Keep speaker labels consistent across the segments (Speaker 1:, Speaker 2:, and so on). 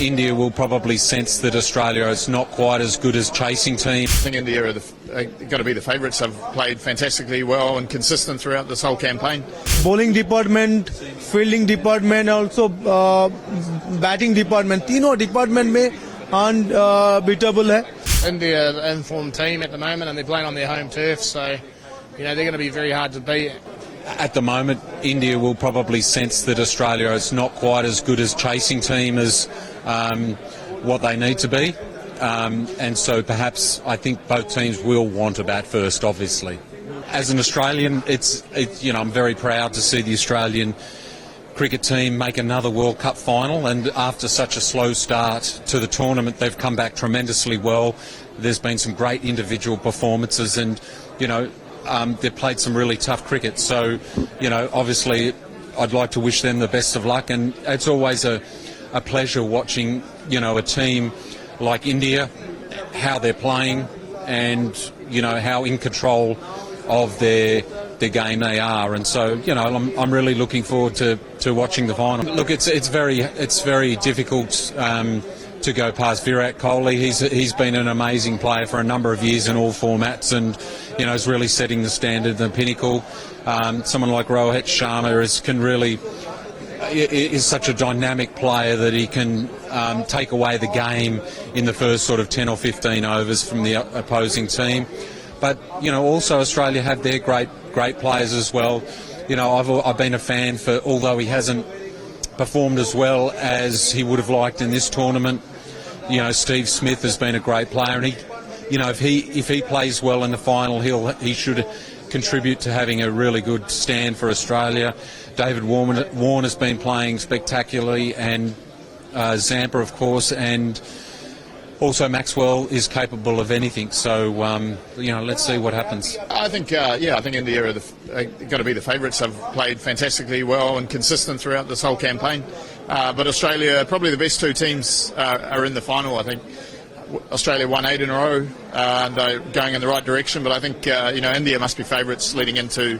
Speaker 1: India will probably sense that Australia is not quite as good as chasing team.
Speaker 2: I think India are got to be the favourites. They've played fantastically well and consistent throughout this whole campaign.
Speaker 3: Bowling department, fielding department, also batting department. तीनों department में unbeatable है.
Speaker 4: India are the informed team at the moment and they're playing on their home turf, so they're going to be very hard to beat.
Speaker 1: At the moment, India will probably sense that Australia is not quite as good as chasing team as what they need to be. And so perhaps I think both teams will want to bat first, obviously. As an Australian, I'm very proud to see the Australian cricket team make another World Cup final, and after such a slow start to the tournament, they've come back tremendously well. There's been some great individual performances and, they've played some really tough cricket. So, obviously I'd like to wish them the best of luck, and it's always a pleasure watching, a team like India, how they're playing and, how in control of their game they are. And so, I'm really looking forward to watching the final. Look, it's very difficult to go past Virat Kohli. He's been an amazing player for a number of years in all formats, and is really setting the standard, the pinnacle. Someone like Rohit Sharma is such a dynamic player that he can take away the game in the first sort of 10 or 15 overs from the opposing team. But also Australia have their great players as well. I've been a fan although he hasn't performed as well as he would have liked in this tournament. Steve Smith has been a great player, and if he plays well in the final, he should contribute to having a really good stand for Australia. David Warner's been playing spectacularally, and Zampa, of course, and also Maxwell is capable of anything. So let's see what happens.
Speaker 2: I think India are got to be the favourites. They've played fantastically well and consistent throughout this whole campaign. But Australia, probably the best two teams are in the final. I think Australia won 8 in a row, and they're going in the right direction. But I think India must be favourites leading into.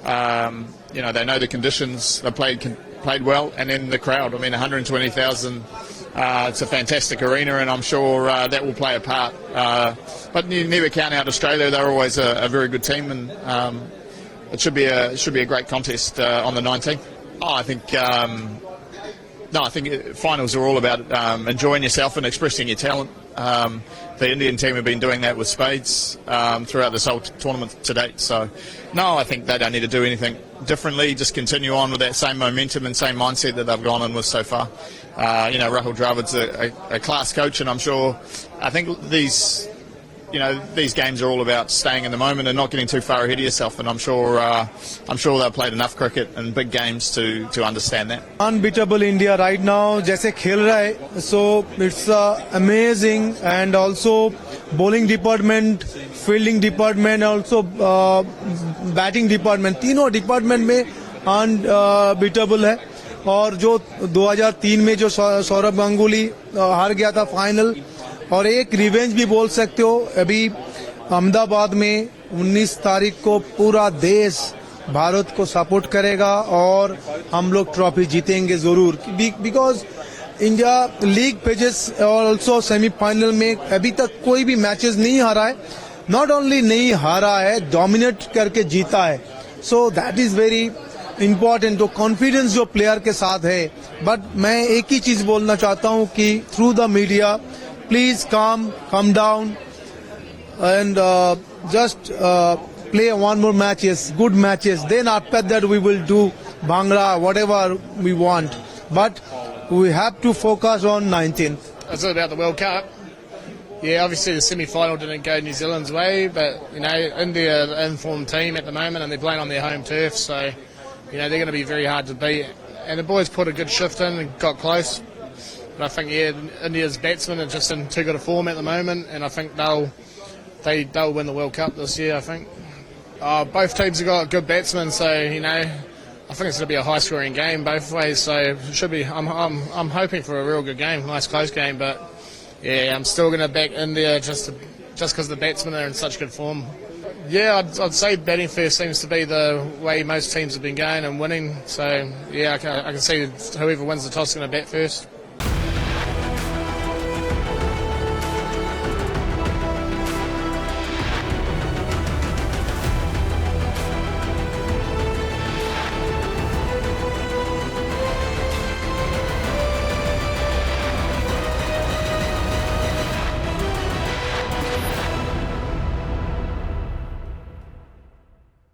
Speaker 2: They know the conditions. They played well, and then the crowd. 120,000. It's a fantastic arena, and I'm sure that will play a part. But you never count out Australia. They're always a very good team, and it should be a great contest on the 19th. I think finals are all about enjoying yourself and expressing your talent. The Indian team have been doing that with spades throughout this whole tournament to date. So, no, I think they don't need to do anything differently. Just continue on with that same momentum and same mindset that they've gone on with so far. Rahul Dravid's a class coach, and I think these games are all about staying in the moment and not getting too far ahead of yourself. And I'm sure they've played enough cricket and big games to understand that.
Speaker 3: Unbeatable India right now, जैसे खेल रहा है, so it's amazing. And also bowling department, fielding department, also batting department, तीनों department में unbeatable है. और जो 2003 में जो सौरभ गांगुली हार गया था फाइनल, और एक रिवेंज भी बोल सकते हो. अभी अहमदाबाद में 19 तारीख को पूरा देश भारत को सपोर्ट करेगा और हम लोग ट्रॉफी जीतेंगे जरूर, बिकॉज इंडिया लीग पेजेस और ऑल्सो सेमीफाइनल में अभी तक कोई भी मैचेस नहीं हारा है. नॉट ओनली नहीं हारा है, डोमिनेट करके जीता है. So that is very important. तो कॉन्फिडेंस जो प्लेयर के साथ है. बट मैं एक ही चीज बोलना चाहता हूं कि through the media, please calm down, and just play one more matches, good matches. Then after that we will do Bhangra, whatever we want. But we have to focus on 19th.
Speaker 4: It's all about the World Cup. Yeah, obviously the semi-final didn't go New Zealand's way, but India are the informed team at the moment and they're playing on their home turf, so they're going to be very hard to beat. And the boys put a good shift in and got close. But I think India's batsmen are just in too good a form at the moment, and I think they'll win the World Cup this year. I think both teams have got good batsmen, so I think it's going to be a high-scoring game both ways. So it should be. I'm hoping for a real good game, nice close game. But yeah, I'm still going to back India just because the batsmen are in such good form. Yeah, I'd say batting first seems to be the way most teams have been going and winning. So yeah, I can see whoever wins the toss is going to bat first.